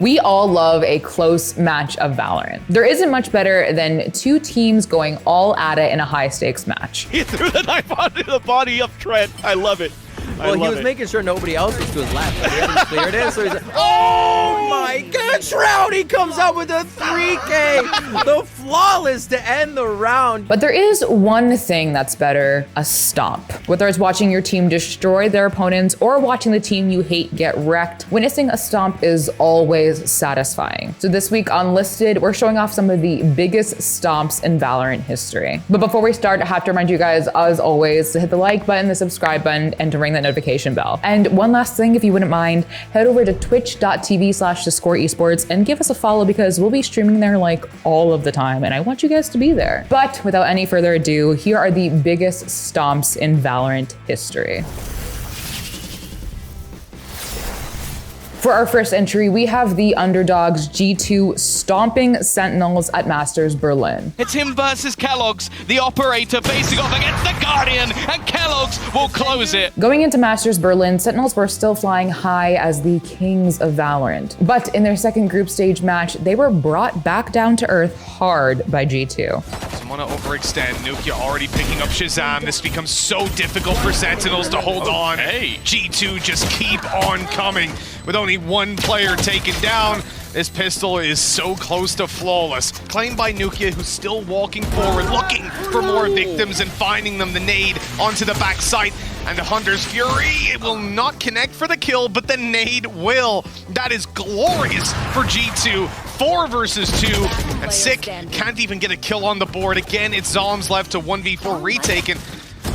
We all love a close match of Valorant. There isn't much better than two teams going all at it in a high-stakes match. He threw the knife onto the body of Trent. I love it. Well, he was making sure nobody else was to his left. Like, he hadn't cleared it, so he's like, oh my God, Shroudy comes out with a 3K. The flawless to end the round. But there is one thing that's better, a stomp. Whether it's watching your team destroy their opponents or watching the team you hate get wrecked, witnessing a stomp is always satisfying. So this week on Listed, we're showing off some of the biggest stomps in Valorant history. But before we start, I have to remind you guys, as always, to hit the like button, the subscribe button, and to ring that notification bell. And one last thing, if you wouldn't mind, head over to twitch.tv/theScore esports and give us a follow because we'll be streaming there like all of the time and I want you guys to be there. But without any further ado, here are the biggest stomps in Valorant history. For our first entry, we have the underdogs G2 stomping Sentinels at Masters Berlin. It's him versus Kellogg's, the operator facing off against the Guardian, and Kellogg's will close it. Going into Masters Berlin, Sentinels were still flying high as the kings of Valorant. But in their second group stage match, they were brought back down to earth hard by G2. Doesn't want to overextend. Nukia already picking up Shazam. This becomes so difficult for Sentinels to hold on. Hey. G2 just keep on coming. With only one player taken down, this pistol is so close to flawless. Claimed by Nukia, who's still walking forward, looking for more victims and finding them. The nade onto the backside. And the Hunter's Fury, it will not connect for the kill, but the nade will. That is glorious for G2. 4 versus 2, and Sick can't even get a kill on the board. Again, it's Zom's left to 1v4 retaken.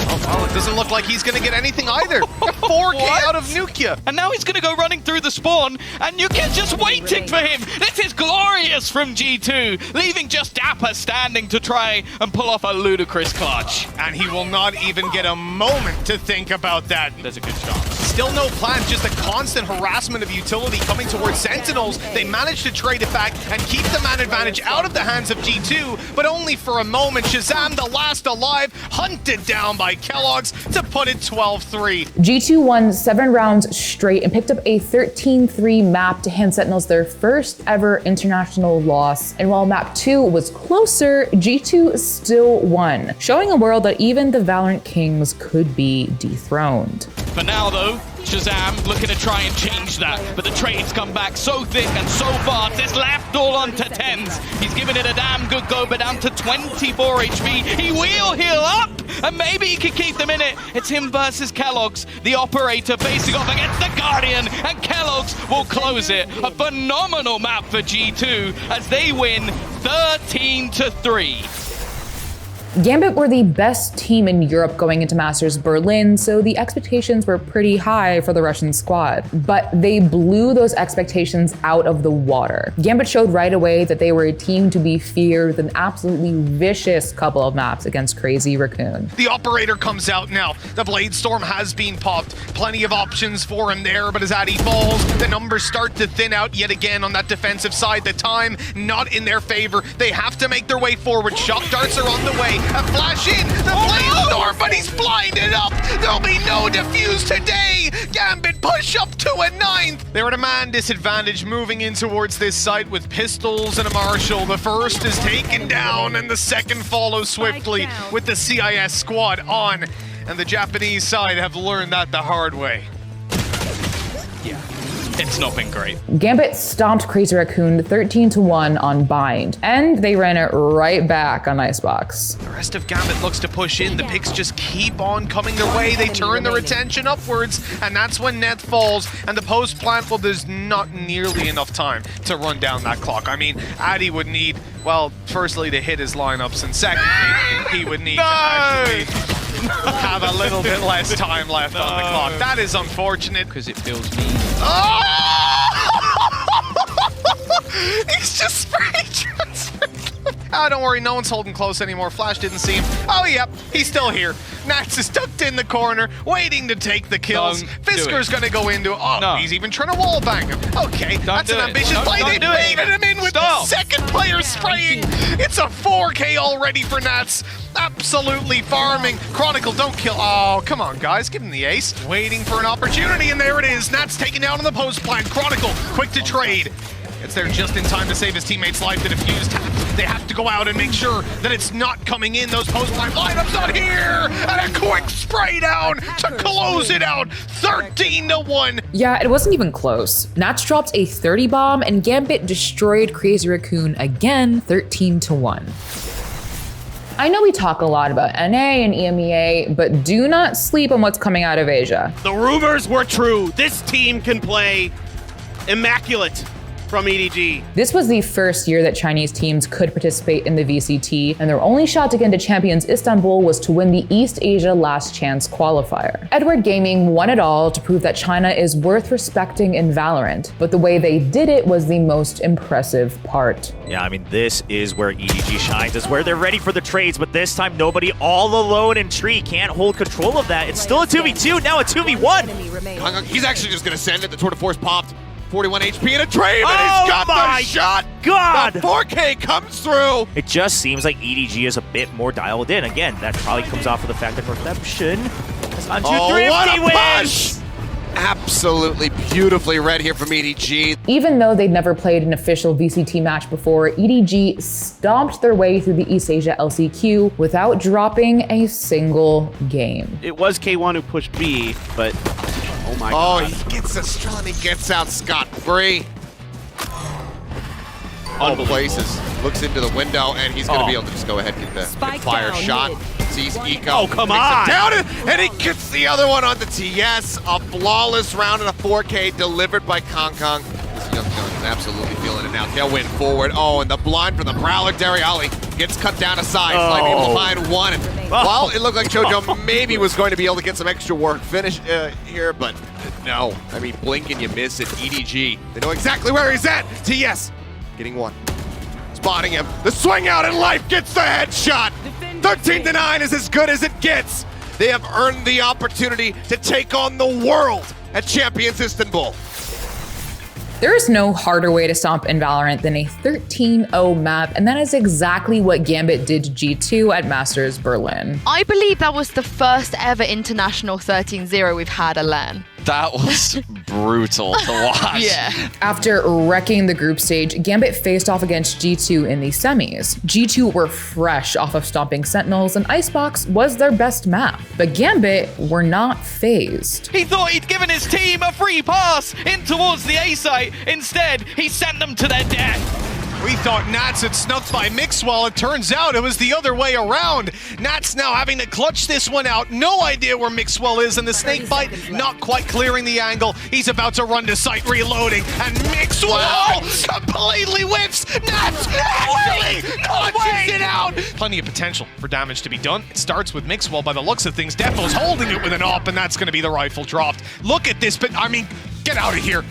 Oh, well, it doesn't look like he's going to get anything either. 4K out of Nukia. And now he's going to go running through the spawn, and Nukia's just waiting for him. This is glorious from G2, leaving just Dapper standing to try and pull off a ludicrous clutch. And he will not even get a moment to think about that. There's a good shot. Still no plan, just a constant harassment of utility coming towards Sentinels. They managed to trade it back and keep the man advantage out of the hands of G2, but only for a moment. Shazam, the last alive, hunted down by Kellogg's to put it 12-3. G2 won 7 rounds straight and picked up a 13-3 map to hand Sentinels their first ever international loss. And while map 2 was closer, G2 still won, showing a world that even the Valorant Kings could be dethroned. For now, though, Shazam looking to try and change that, but the trades come back so thick and so fast. It's left all onto 10s. He's giving it a damn good go, but down to 24 HP. He will heal up, and maybe he can keep them in it. It's him versus Kellogg's, the operator facing off against the Guardian, and Kellogg's will close it. A phenomenal map for G2 as they win 13-3. Gambit were the best team in Europe going into Masters Berlin, so the expectations were pretty high for the Russian squad. But they blew those expectations out of the water. Gambit showed right away that they were a team to be feared with an absolutely vicious couple of maps against Crazy Raccoon. The operator comes out now. The Blade Storm has been popped. Plenty of options for him there, but as Addy falls, the numbers start to thin out yet again on that defensive side. The time not in their favor. They have to make their way forward. Shock darts are on the way. A flash in, the Blade Storm, but he's blinded up. There'll be no defuse today. Gambit push up to a 9th. They're at a man disadvantage moving in towards this site with pistols and a Marshall. The first is taken down and the second follows swiftly with the CIS squad on. And the Japanese side have learned that the hard way. Yeah. It's not been great. Gambit stomped Crazy Raccoon 13-1 on Bind, and they ran it right back on Icebox. The rest of Gambit looks to push in. The picks just keep on coming their way. They turn their attention upwards, and that's when Net falls. And the post plant, well, there's not nearly enough time to run down that clock. I mean, Addy would need, well, firstly, to hit his lineups, and secondly, he would need to actually have a little bit less time left on the clock. That is unfortunate. Because it feels mean. Oh! He's just spray transferred. Oh, don't worry, no one's holding close anymore. Flash didn't see him. Oh, yep, he's still here. Nats is tucked in the corner, waiting to take the kills. Fisker's gonna go into, he's even trying to wallbang him. Okay, that's an ambitious play. They baited him in with the second player spraying. It's a 4K already for Nats. Absolutely farming. Chronicle, don't kill. Oh, come on, guys. Give him the ace. Waiting for an opportunity, and there it is. Nats taken down on the post plant. Chronicle, quick to trade. It's there just in time to save his teammate's life. The defuse tapped. They have to go out and make sure that it's not coming in. Those post-line lineups not here! And a quick spray down to close it out. 13-1. Yeah, it wasn't even close. Nats dropped a 30 bomb and Gambit destroyed Crazy Raccoon again, 13-1. I know we talk a lot about NA and EMEA, but do not sleep on what's coming out of Asia. The rumors were true. This team can play immaculate from EDG. This was the first year that Chinese teams could participate in the VCT, and their only shot to get into Champions Istanbul was to win the East Asia Last Chance qualifier. Edward Gaming won it all to prove that China is worth respecting in Valorant, but the way they did it was the most impressive part. Yeah, I mean, this is where EDG shines, is where they're ready for the trades, but this time nobody all alone in Tree can't hold control of that. It's still a 2v2, now a 2v1. He's actually just gonna send it. The Tour de Force popped. 41 HP and a trade, and Oh he's got my the shot! God! The 4K comes through! It just seems like EDG is a bit more dialed in. Again, that probably comes off of the fact that Redemption is on 2-3 what a wins! push! Absolutely beautifully read here from EDG. Even though they'd never played an official VCT match before, EDG stomped their way through the East Asia LCQ without dropping a single game. It was K1 who pushed B, but oh my Oh, god. he gets a strong, he gets out scot-free. All places. Looks into the window, and he's gonna be able to just go ahead and get the fire shot. Sees Eco. Oh, come takes on. him down, and he gets the other one on the TS. A flawless round and a 4K delivered by Kong Kong. This young gun is absolutely feeling it now. Tailwind forward. Oh, and the blind for the Prowler. Dariali gets cut down aside. Slightly able to find one. And while it looked like JoJo maybe was going to be able to get some extra work finish here, but no. I mean, blink and you miss it. EDG. They know exactly where he's at. TS getting one. Spotting him. The swing out and Life gets the headshot. 13-9 is as good as it gets. They have earned the opportunity to take on the world at Champions Istanbul. There is no harder way to stomp in Valorant than a 13-0 map, and that is exactly what Gambit did to G2 at Masters Berlin. I believe that was the first ever international 13-0 we've had at LAN. That was brutal to watch. Yeah. After wrecking the group stage, Gambit faced off against G2 in the semis. G2 were fresh off of stomping Sentinels, and Icebox was their best map. But Gambit were not phased. He thought he'd given his team a free pass in towards the A site. Instead, he sent them to their death. We thought Nats had snuffed by Mixwell. It turns out it was the other way around. Nats now having to clutch this one out. No idea where Mixwell is, and the snake bite not quite clearing the angle. He's about to run to site, reloading, and Mixwell completely whiffs. Nats really clutches it out. Plenty of potential for damage to be done. It starts with Mixwell by the looks of things. Defo's holding it with an op, and that's going to be the rifle dropped. Look at this, but I mean, get out of here.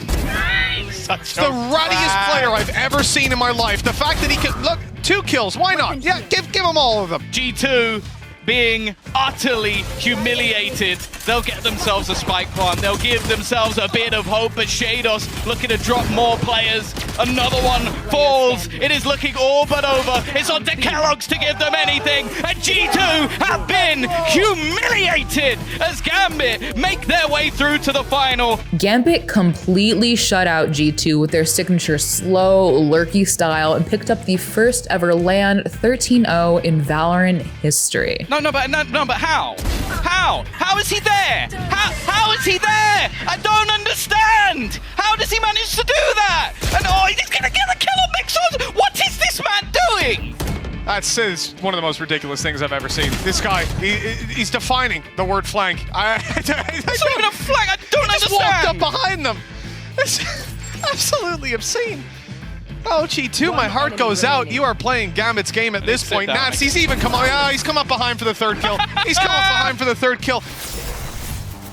It's the rattiest player I've ever seen in my life. The fact that he can, look, 2 kills, why not? Yeah, give him all of them. G2 being utterly humiliated. They'll get themselves a spike plant. They'll give themselves a bit of hope, but Shados looking to drop more players. Another one falls. It is looking all but over. It's on to Kellogg's to give them anything. And G2 have been humiliated as Gambit make their way through to the final. Gambit completely shut out G2 with their signature slow, lurky style and picked up the first ever LAN 13-0 in Valorant history. No, but how? How is he there? How is he there? I don't understand. How does he manage to do that? And oh, he's gonna get the kill on Mixon. What is this man doing? That's one of the most ridiculous things I've ever seen. This guy, he's defining the word flank. It's not even a flank. I don't just understand. walked up behind them. It's absolutely obscene. Oh, G2, my heart goes out. You are playing Gambit's game at this point. Nats, he's even come on. Oh, he's come up behind for the 3rd kill. He's come up behind for the 3rd kill.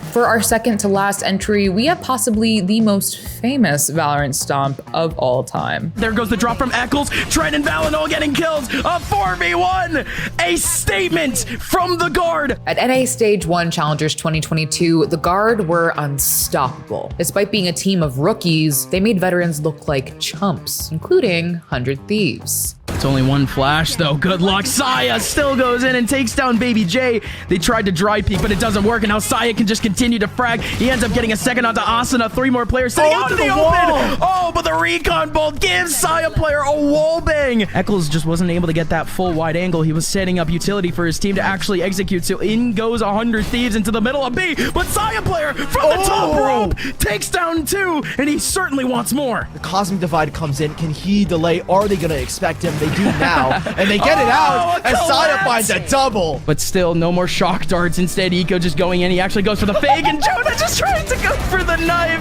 For our second to last entry, we have possibly the most famous Valorant stomp of all time. There goes the drop from Eccles. Trent and Valinol getting kills. A 4v1. A statement from the Guard. At NA Stage 1 Challengers 2022, the Guard were unstoppable. Despite being a team of rookies, they made veterans look like chumps, including 100 Thieves. It's only one flash, though. Good luck. Saya still goes in and takes down Baby J. They tried to dry peek, but it doesn't work, and now Saya can just continue to frag. He ends up getting a second onto Asuna. 3 more players sitting out in the open. Oh, but the recon bolt gives Saya player a wall bang. Eccles just wasn't able to get that full wide angle. He was setting up utility for his team to actually execute, so in goes 100 Thieves into the middle of B, but Saya player from the top rope takes down 2, and he certainly wants more. The Cosmic Divide comes in. Can he delay? Are they going to expect him? They do now, and they get it out, and Saya finds a double. But still, no more shock darts. Instead, Eco just going in. He actually goes for the fake, and Jonah just trying to go for the knife.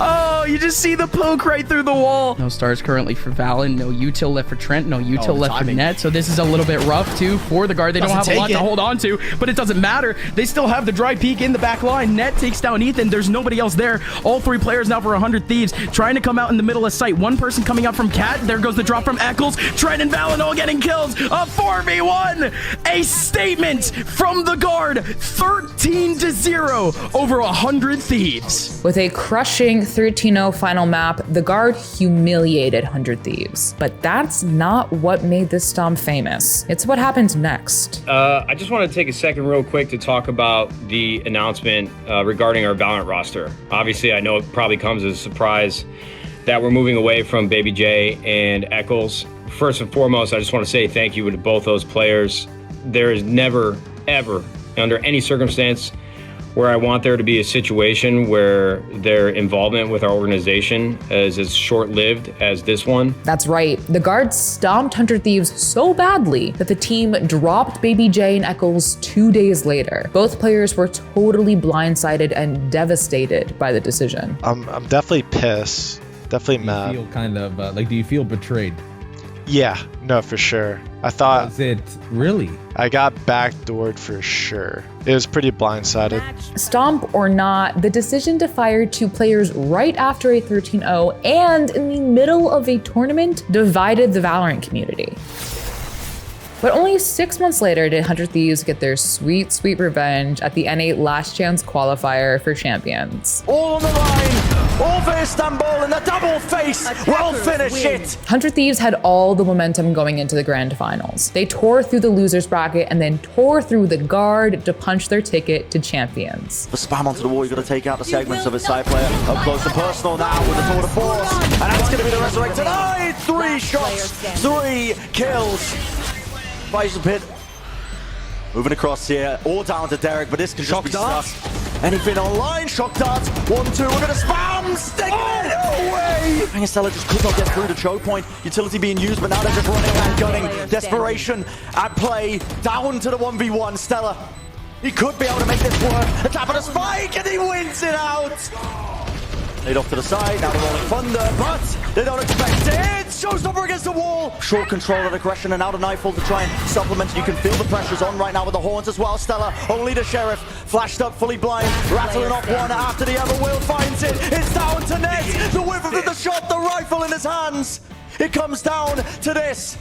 Oh, you just see the poke right through the wall. No stars currently for Valen. No util left for Trent. No util left for Net. So this is a little bit rough, too, for the guard. They don't have a lot to hold on to, but it doesn't matter. They still have the dry peek in the back line. Net takes down Ethan. There's nobody else there. All 3 players now for 100 Thieves, trying to come out in the middle of sight. One person coming up from Cat. There goes the drop from Eccles. Trent and Valen all getting kills. A 4v1. A statement from the guard. 13-0 over 100 Thieves. With a crushing 13-0 final map, the guard humiliated 100 Thieves. But that's not what made this stomp famous. It's what happened next. I just want to take a second real quick to talk about the announcement regarding our Valorant roster. Obviously, I know it probably comes as a surprise that we're moving away from Baby J and Eccles. First and foremost, I just want to say thank you to both those players. There is never, ever, under any circumstance, where I want there to be a situation where their involvement with our organization is as short-lived as this one. That's right. The guards stomped 100 Thieves so badly that the team dropped Baby J and Eccles 2 days later. Both players were totally blindsided and devastated by the decision. I'm definitely pissed. Definitely mad. Do you feel kind of do you feel betrayed? Yeah, no, for sure. I thought... Was it really? I got backdoored for sure. It was pretty blindsided. Stomp or not, the decision to fire 2 players right after a 13-0 and in the middle of a tournament divided the Valorant community. But only 6 months later did 100 Thieves get their sweet, sweet revenge at the N8 Last Chance qualifier for champions. All on the line, all for Istanbul, and the double face will finish it. 100 Thieves had all the momentum going into the grand finals. They tore through the losers bracket and then tore through the guard to punch their ticket to champions. The spam onto the wall, you've got to take out the segments of his side player. Up close and personal now with the tour de force. And that's going to be the resurrected eye. 3 shots, 3 kills. Buys the pit. Moving across here, all down to Derek, but this can just be stuck. Anything online, shock darts, 1-2, we're gonna spam, stick it, no way! Stella just could not get through the choke point, utility being used, but now they're just running and gunning. Desperation at play, down to the 1v1, Stella. He could be able to make this work, the tap of the spike, and he wins it out! Laid off to the side, now the rolling thunder, but they don't expect it! Showstopper against the wall! Short control and aggression, and now the Nightfall to try and supplement. You can feel the pressures on right now with the horns as well. Stella, only the Sheriff, flashed up, fully blind, rattling off one after the other. Will finds it, it's down to Net! The whiff of the shot, the rifle in his hands! It comes down to this.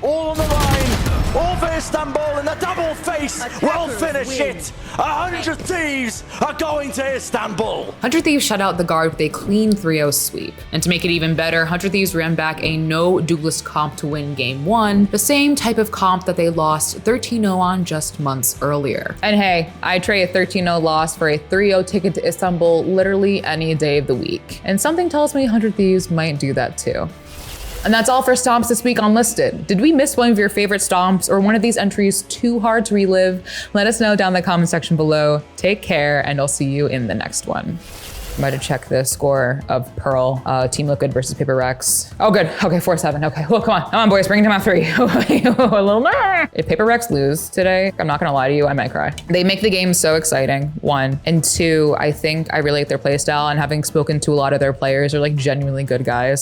All on the line, all for Istanbul, and the double face will finish it. 100 Thieves are going to Istanbul. 100 Thieves shut out the guard with a clean 3-0 sweep. And to make it even better, 100 Thieves ran back a no Douglas comp to win game 1, the same type of comp that they lost 13-0 on just months earlier. And hey, I'd trade a 13-0 loss for a 3-0 ticket to Istanbul literally any day of the week. And something tells me 100 Thieves might do that too. And that's all for Stomps this week on Listed. Did we miss one of your favorite Stomps or one of these entries too hard to relive? Let us know down in the comment section below. Take care, and I'll see you in the next one. I'm about to check the score of Pearl, Team Liquid versus Paper Rex. Oh, good. Okay, 4-7. Okay, well, come on, boys, bring it to my 3. If Paper Rex lose today, I'm not gonna lie to you, I might cry. They make the game so exciting, 1. And 2, I think I relate their playstyle, and having spoken to a lot of their players, are like genuinely good guys.